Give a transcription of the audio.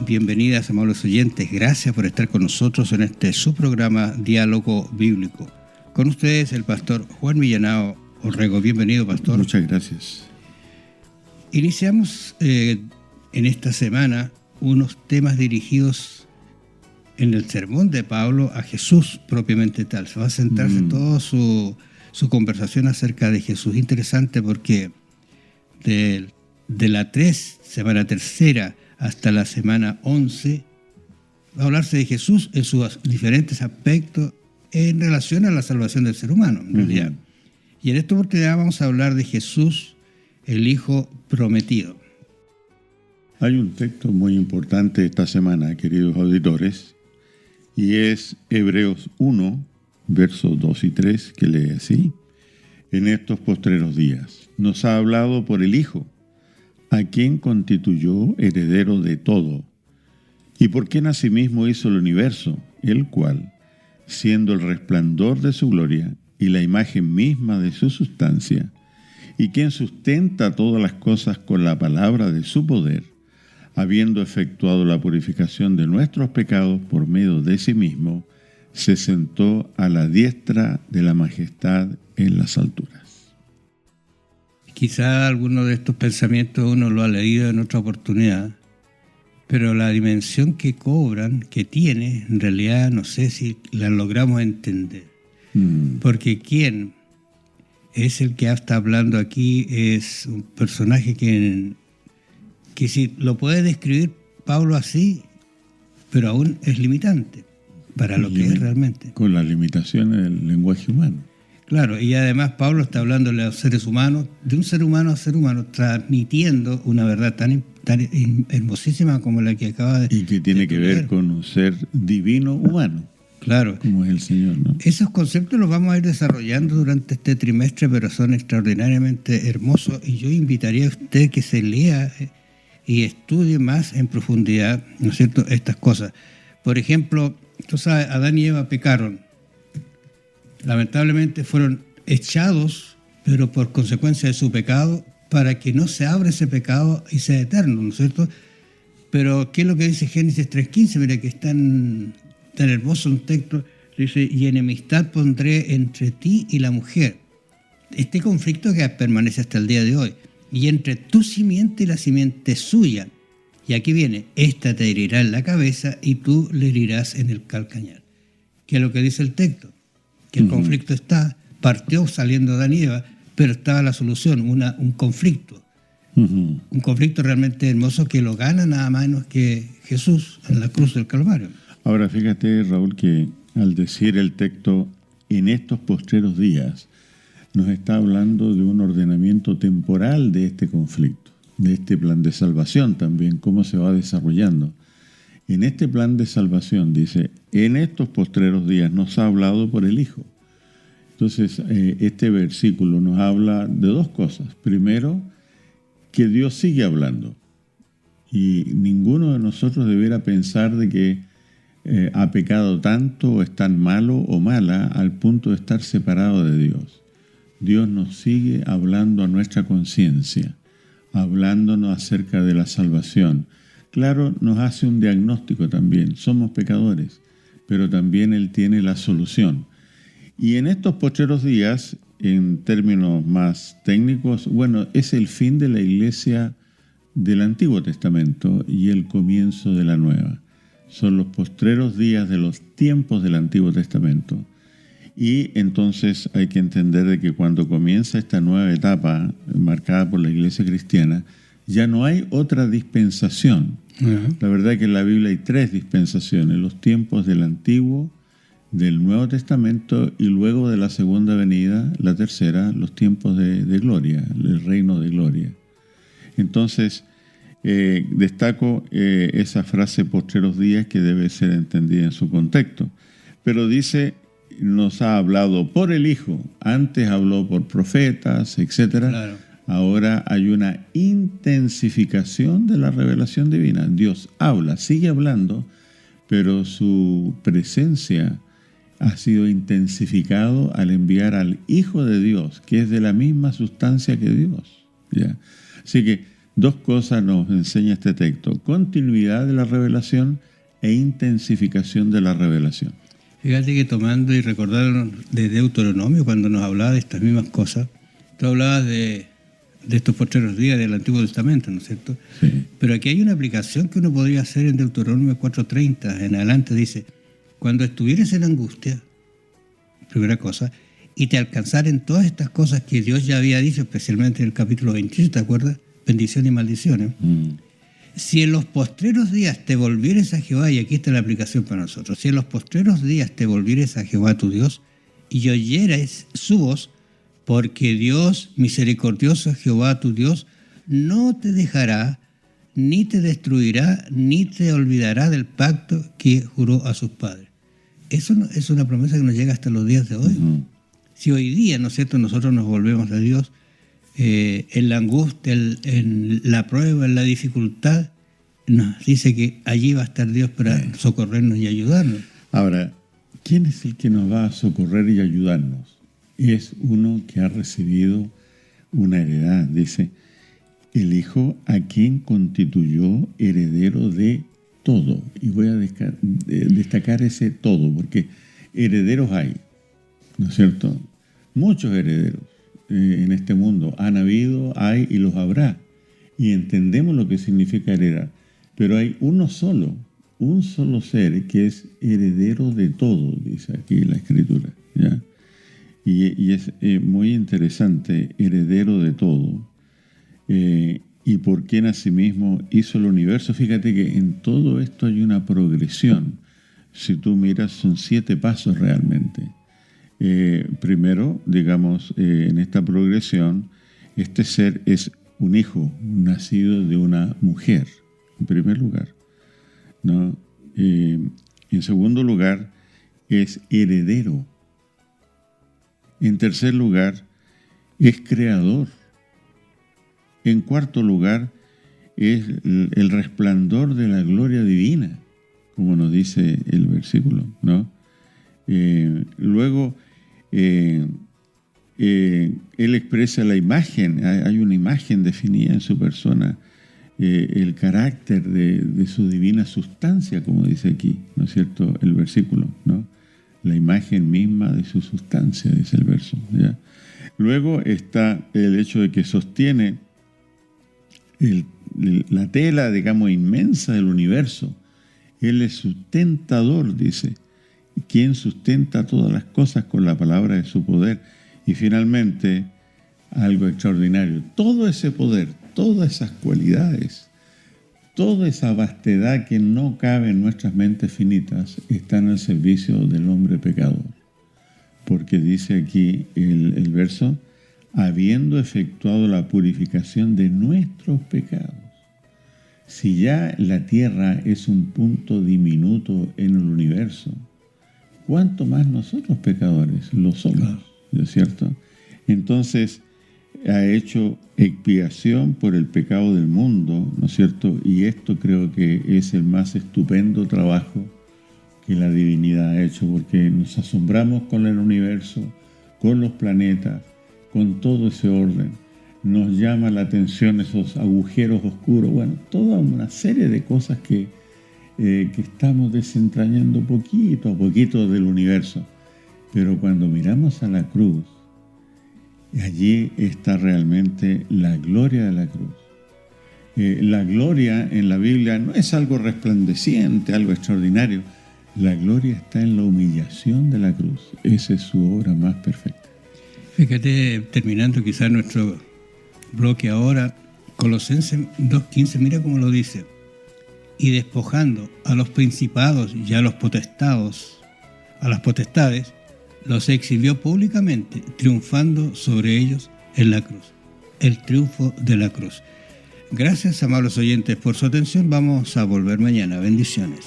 bienvenidas, amables oyentes. Gracias por estar con nosotros en este su programa Diálogo Bíblico. Con ustedes el pastor Juan Millanao Orrego. Bienvenido, pastor. Muchas gracias. Iniciamos en esta semana unos temas dirigidos en el sermón de Pablo a Jesús propiamente tal. Se va a centrarse toda su conversación acerca de Jesús. Interesante porque de la semana tercera hasta la semana 11 va a hablarse de Jesús en sus diferentes aspectos en relación a la salvación del ser humano, en realidad. Y en esta oportunidad vamos a hablar de Jesús, el Hijo prometido. Hay un texto muy importante esta semana, queridos auditores, y es Hebreos 1, versos 2 y 3, que lee así: en estos postreros días nos ha hablado por el Hijo, a quien constituyó heredero de todo, y por quien asimismo hizo el universo, el cual, siendo el resplandor de su gloria y la imagen misma de su sustancia, y quien sustenta todas las cosas con la palabra de su poder, habiendo efectuado la purificación de nuestros pecados por medio de sí mismo, se sentó a la diestra de la majestad en las alturas. Quizá alguno de estos pensamientos uno lo ha leído en otra oportunidad, pero la dimensión que cobran, que tiene, en realidad no sé si la logramos entender. Porque quien es el que está hablando aquí es un personaje que si lo puede describir Pablo así, pero aún es limitante para lo que es realmente. Con las limitaciones del lenguaje humano. Claro, y además Pablo está hablándole a los seres humanos, de un ser humano a ser humano, transmitiendo una verdad tan hermosísima como la que acaba de... Y que tiene que ver con un ser divino humano. Claro. Como es el Señor, ¿no? Esos conceptos los vamos a ir desarrollando durante este trimestre, pero son extraordinariamente hermosos, y yo invitaría a usted que se lea y estudie más en profundidad, ¿no es cierto?, estas cosas. Por ejemplo, tú sabes, Adán y Eva pecaron. Lamentablemente fueron echados, pero por consecuencia de su pecado, para que no se abra ese pecado y sea eterno, ¿no es cierto? Pero, ¿qué es lo que dice Génesis 3:15? Mira que es tan hermoso un texto. Dice: y enemistad pondré entre ti y la mujer. Este conflicto que permanece hasta el día de hoy. Y entre tu simiente y la simiente suya. Y aquí viene: esta te herirá en la cabeza y tú le herirás en el calcañar. ¿Qué es lo que dice el texto? Que el conflicto partió saliendo de Adán y Eva, pero estaba la solución, un conflicto. Un conflicto realmente hermoso que lo gana nada menos que Jesús en la cruz del Calvario. Ahora fíjate, Raúl, que al decir el texto en estos postreros días, nos está hablando de un ordenamiento temporal de este conflicto, de este plan de salvación también, cómo se va desarrollando. En este plan de salvación, dice, en estos postreros días nos ha hablado por el Hijo. Entonces, este versículo nos habla de dos cosas. Primero, que Dios sigue hablando. Y ninguno de nosotros debiera pensar de que ha pecado tanto o es tan malo o mala al punto de estar separado de Dios. Dios nos sigue hablando a nuestra conciencia, hablándonos acerca de la salvación. Claro, nos hace un diagnóstico también. Somos pecadores, pero también Él tiene la solución. Y en estos postreros días, en términos más técnicos, bueno, es el fin de la iglesia del Antiguo Testamento y el comienzo de la Nueva. Son los postreros días de los tiempos del Antiguo Testamento. Y entonces hay que entender de que cuando comienza esta nueva etapa marcada por la iglesia cristiana, ya no hay otra dispensación. La verdad es que en la Biblia hay 3 dispensaciones: los tiempos del Antiguo, del Nuevo Testamento y luego de la segunda venida, la tercera, los tiempos de gloria, el reino de gloria. Entonces, destaco esa frase postreros días que debe ser entendida en su contexto. Pero dice, nos ha hablado por el Hijo, antes habló por profetas, etc. Claro. Ahora hay una intensificación de la revelación divina. Dios habla, sigue hablando, pero su presencia ha sido intensificado al enviar al Hijo de Dios, que es de la misma sustancia que Dios. ¿Ya? Así que Dos cosas nos enseña este texto: continuidad de la revelación e intensificación de la revelación. Fíjate que tomando y recordando de Deuteronomio, cuando nos hablaba de estas mismas cosas, tú hablabas de estos postreros días del Antiguo Testamento, ¿no es cierto? Sí. Pero aquí hay una aplicación que uno podría hacer en Deuteronomio 4:30 en adelante. Dice: cuando estuvieres en angustia, primera cosa, y te alcanzaren todas estas cosas que Dios ya había dicho, especialmente en el capítulo 28, ¿te acuerdas? Bendición y maldiciones. Si en los postreros días te volvieres a Jehová, y aquí está la aplicación para nosotros, si en los postreros días te volvieres a Jehová tu Dios, y oyeres su voz, porque Dios misericordioso, Jehová tu Dios, no te dejará, ni te destruirá, ni te olvidará del pacto que juró a sus padres. Eso es una promesa que nos llega hasta los días de hoy. Si hoy día, ¿no es cierto?, nosotros nos volvemos a Dios, en la angustia, en la prueba, en la dificultad, nos dice que allí va a estar Dios para socorrernos y ayudarnos. Ahora, ¿quién es el que nos va a socorrer y ayudarnos? Es uno que ha recibido una heredad. Dice: el Hijo a quien constituyó heredero de todo. Y voy a destacar ese todo, porque herederos hay, ¿no es cierto? Muchos herederos en este mundo han habido, hay y los habrá. Y entendemos lo que significa heredar. Pero hay un solo ser que es heredero de todo, dice aquí la Escritura, ¿ya? Y es muy interesante, heredero de todo. Y por quien asimismo hizo el universo. Fíjate que en todo esto hay una progresión. Si tú miras, son 7 pasos realmente. Primero, digamos, en esta progresión, este ser es un hijo nacido de una mujer, en primer lugar, ¿no? En segundo lugar, es heredero. En tercer lugar, es creador. En cuarto lugar, es el resplandor de la gloria divina, como nos dice el versículo, ¿no? Luego, él expresa la imagen, hay una imagen definida en su persona, el carácter de su divina sustancia, como dice aquí, ¿no es cierto?, el versículo, ¿no? La imagen misma de su sustancia, dice el verso, ¿ya? Luego está el hecho de que sostiene la tela, digamos, inmensa del universo. Él es sustentador, dice, quien sustenta todas las cosas con la palabra de su poder. Y finalmente, algo extraordinario, todo ese poder, todas esas cualidades, toda esa vastedad que no cabe en nuestras mentes finitas, están al servicio del hombre pecador. Porque dice aquí el verso: habiendo efectuado la purificación de nuestros pecados. Si ya la tierra es un punto diminuto en el universo, ¿cuánto más nosotros pecadores lo somos? ¿No es cierto? Entonces, ha hecho expiación por el pecado del mundo, ¿no es cierto? Y esto creo que es el más estupendo trabajo que la divinidad ha hecho, porque nos asombramos con el universo, con los planetas, con todo ese orden. Nos llama la atención esos agujeros oscuros, bueno, toda una serie de cosas que estamos desentrañando poquito a poquito del universo. Pero cuando miramos a la cruz, allí está realmente la gloria de la cruz. La gloria en la Biblia no es algo resplandeciente, algo extraordinario. La gloria está en la humillación de la cruz. Esa es su obra más perfecta. Fíjate, terminando quizás nuestro bloque ahora, Colosenses 2:15, mira cómo lo dice: y despojando a los principados y a los potestados, a las potestades, los exhibió públicamente, triunfando sobre ellos en la cruz. El triunfo de la cruz. Gracias, amables oyentes, por su atención. Vamos a volver mañana. Bendiciones.